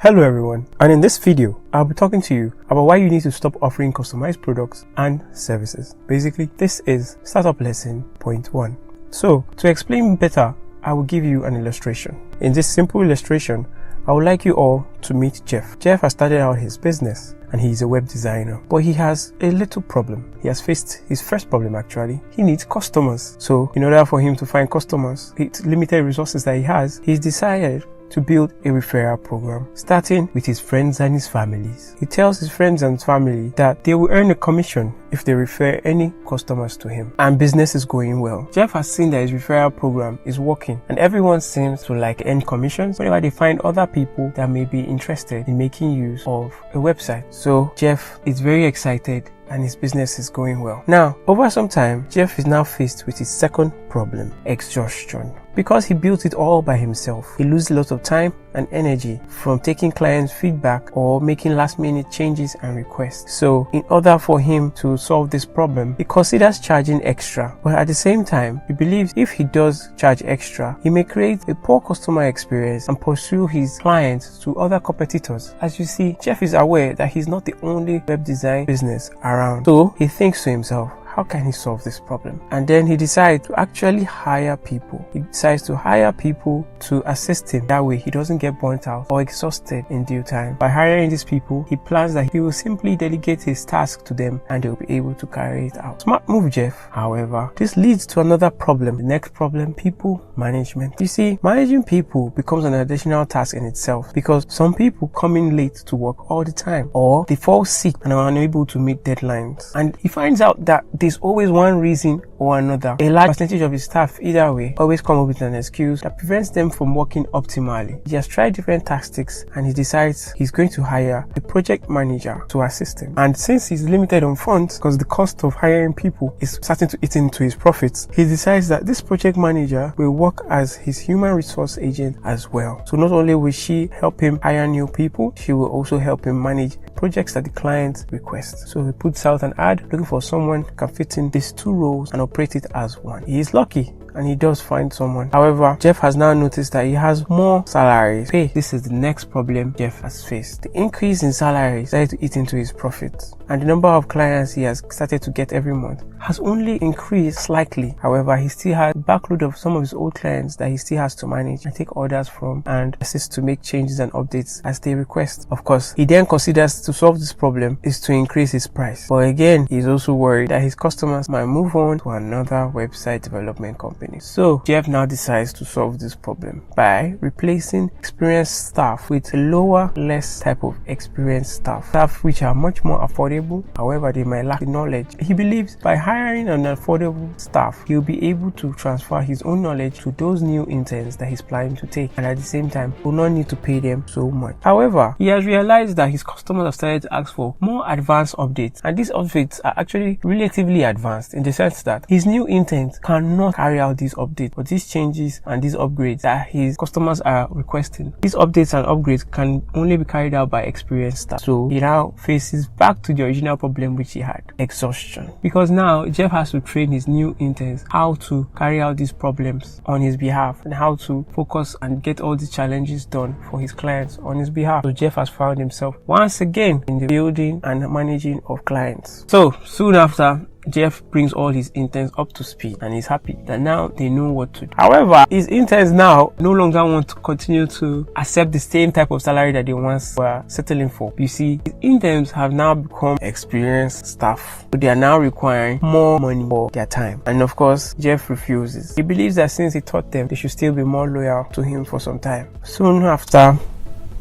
Hello everyone, and in this video, I'll be talking to you about why you need to stop offering customized products and services. Basically, this is startup lesson point 1. So, to explain better, I will give you an illustration. In this simple illustration, I would like you all to meet Jeff. Jeff has started out his business and he's a web designer, but he has a little problem. He has faced his first problem actually. He needs customers. So, in order for him to find customers, with limited resources that he has, he's decided to build a referral program, starting with his friends and his families. He tells his friends and family that they will earn a commission if they refer any customers to him, and business is going well. Jeff has seen that his referral program is working, and everyone seems to like earn commissions whenever they find other people that may be interested in making use of a website. So Jeff is very excited and his business is going well. Now, over some time, Jeff is now faced with his second problem, exhaustion. Because he built it all by himself, he loses a lot of time and energy from taking clients' feedback or making last-minute changes and requests. So, in order for him to solve this problem, he considers charging extra. But at the same time, he believes if he does charge extra, he may create a poor customer experience and pursue his clients to other competitors. As you see, Jeff is aware that he's not the only web design business around. So, he thinks to himself, how can he solve this problem? And then he decides to actually hire people. He decides to hire people to assist him. That way he doesn't get burnt out or exhausted in due time. By hiring these people, he plans that he will simply delegate his task to them and they'll be able to carry it out. Smart move, Jeff. However, this leads to another problem. The next problem, people management. You see, managing people becomes an additional task in itself because some people come in late to work all the time, or they fall sick and are unable to meet deadlines. And he finds out that there's always one reason or another. A large percentage of his staff, either way, always come up with an excuse that prevents them from working optimally. He has tried different tactics and he decides he's going to hire a project manager to assist him. And since he's limited on funds, because the cost of hiring people is starting to eat into his profits, he decides that this project manager will work as his human resource agent as well. So not only will she help him hire new people, she will also help him manage projects that the client requests. So he puts out an ad looking for someone who can fit in these two roles and operate it as one. He is lucky and he does find someone. However, Jeff has now noticed that he has more salaries. Hey, this is the next problem Jeff has faced. The increase in salaries started to eat into his profits, and the number of clients he has started to get every month has only increased slightly. However, he still has a backload of some of his old clients that he still has to manage and take orders from and assist to make changes and updates as they request. Of course, he then considers to solve this problem is to increase his price. But again, he's also worried that his customers might move on to another website development company. So Jeff now decides to solve this problem by replacing experienced staff with a lower, less type of experienced staff which are much more affordable. However, they might lack the knowledge. He believes by hiring an affordable staff, he'll be able to transfer his own knowledge to those new interns that he's planning to take, and at the same time will not need to pay them so much. However, he has realized that his customers have started to ask for more advanced updates, and these updates are actually relatively advanced in the sense that his new interns cannot carry out these updates or these changes and these upgrades that his customers are requesting. These updates and upgrades can only be carried out by experienced staff. So he now faces back to the original problem which he had, exhaustion. Because now Jeff has to train his new interns how to carry out these problems on his behalf and how to focus and get all these challenges done for his clients on his behalf. So Jeff has found himself once again in the building and managing of clients. So soon after, Jeff brings all his interns up to speed and he's happy that now they know what to do. However, his interns now no longer want to continue to accept the same type of salary that they once were settling for. You see, his interns have now become experienced staff, so they are now requiring more money for their time. And of course, Jeff refuses. He believes that since he taught them, they should still be more loyal to him for some time. Soon after,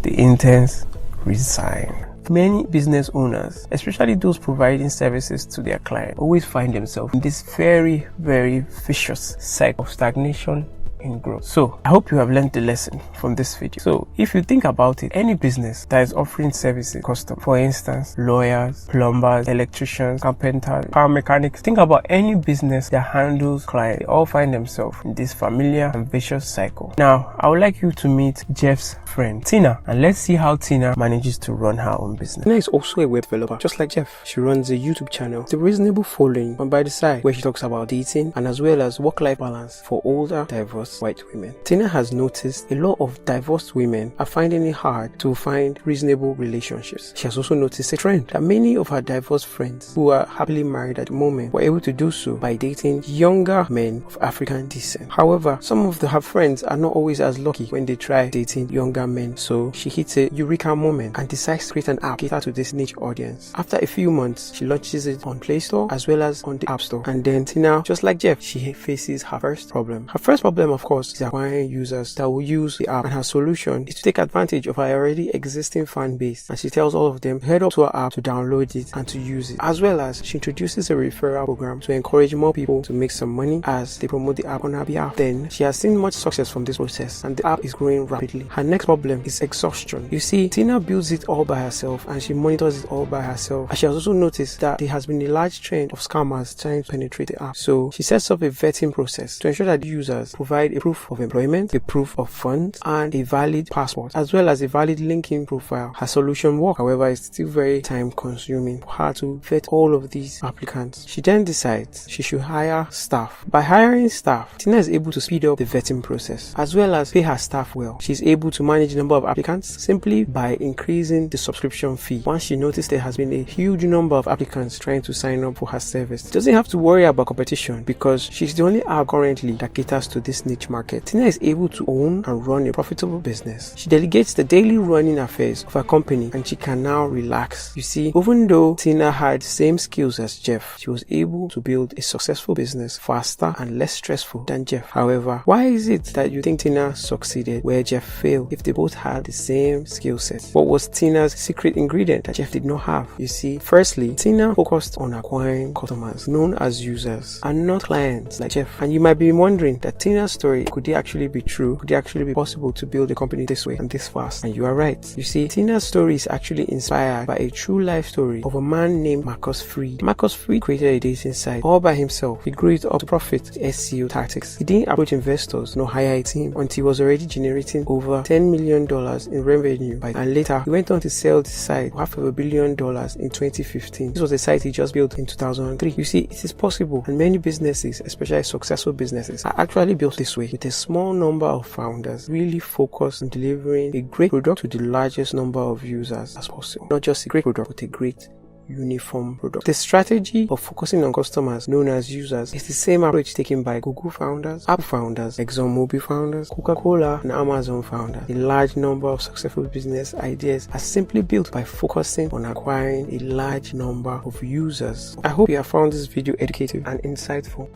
the interns resign. Many business owners, especially those providing services to their clients, always find themselves in this very, very vicious cycle of stagnation in growth. So I hope you have learned the lesson from this video. So if you think about it, any business that is offering services custom, for instance, lawyers, plumbers, electricians, carpenters, car mechanics, think about any business that handles clients, they all find themselves in this familiar and vicious cycle. Now I would like you to meet Jeff's friend Tina, and let's see how Tina manages to run her own business. Tina is also a web developer just like Jeff. She runs a YouTube channel with a reasonable following on by the side, where she talks about dating and as well as work-life balance for older, diverse divorced white women. Tina has noticed a lot of divorced women are finding it hard to find reasonable relationships. She has also noticed a trend that many of her divorced friends who are happily married at the moment were able to do so by dating younger men of African descent. However, some of her friends are not always as lucky when they try dating younger men, so she hits a eureka moment and decides to create an app catered to this niche audience. After a few months, she launches it on Play Store as well as on the App Store. And then Tina, just like Jeff, she faces her first problem. Her first problem, of course, is acquiring users that will use the app, and her solution is to take advantage of her already existing fan base, and she tells all of them to head up to her app to download it and to use it, as well as she introduces a referral program to encourage more people to make some money as they promote the app on her behalf. Then she has seen much success from this process and the app is growing rapidly. Her next problem is exhaustion. You see, Tina builds it all by herself and she monitors it all by herself, and she has also noticed that there has been a large trend of scammers trying to penetrate the app. So she sets up a vetting process to ensure that users provide a proof of employment, a proof of funds, and a valid passport, as well as a valid LinkedIn profile. Her solution works, however, it's still very time consuming for her to vet all of these applicants. She then decides she should hire staff. By hiring staff, Tina is able to speed up the vetting process as well as pay her staff well. She's able to manage the number of applicants simply by increasing the subscription fee. Once she noticed there has been a huge number of applicants trying to sign up for her service, she doesn't have to worry about competition because she's the only app currently that caters to this niche market. Tina is able to own and run a profitable business. She delegates the daily running affairs of her company and she can now relax. You see, even though Tina had the same skills as Jeff, she was able to build a successful business faster and less stressful than Jeff. However, why is it that you think Tina succeeded where Jeff failed if they both had the same skill set? What was Tina's secret ingredient that Jeff did not have? You see, firstly, Tina focused on acquiring customers known as users and not clients like Jeff. And you might be wondering that Tina's story, could it actually be true? Could it actually be possible to build a company this way and this fast? And you are right. You see, Tina's story is actually inspired by a true life story of a man named Marcus Freed. Marcus Freed created a dating site all by himself. He grew it up to profit SEO tactics. He didn't approach investors nor hire a team until he was already generating over $10 million in revenue. And later, he went on to sell the site for $500 million in 2015. This was a site he just built in 2003. You see, it is possible, and many businesses, especially successful businesses, are actually built this way, with a small number of founders really focused on delivering a great product to the largest number of users as possible. Not just a great product, but a great uniform product. The strategy of focusing on customers known as users is the same approach taken by Google founders, Apple founders, ExxonMobil founders, Coca-Cola, and Amazon founders. A large number of successful business ideas are simply built by focusing on acquiring a large number of users. I hope you have found this video educative and insightful.